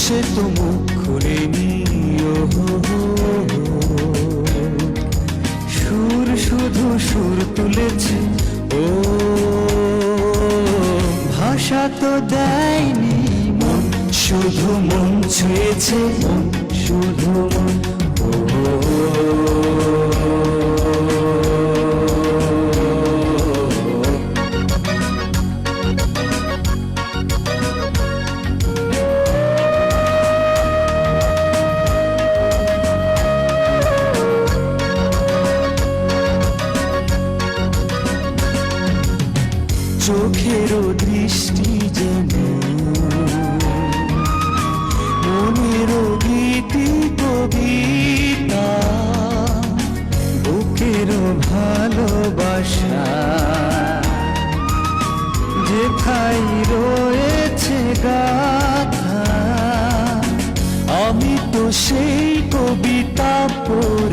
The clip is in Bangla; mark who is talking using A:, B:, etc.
A: সে তো মুখ খুলেনি। সুর শুধু সুর তুলেছে, ও ভাষা তো দেয়নি মন, শুধু মন ছুঁয়েছে, মন শুধু মন। চোখেরও দৃষ্টি যেন মনেরও গীতি কবিতা, বুকেরও ভালোবাসা যেথায় রয়েছে গাথা। আমি তো সেই কবিতা পড়ি।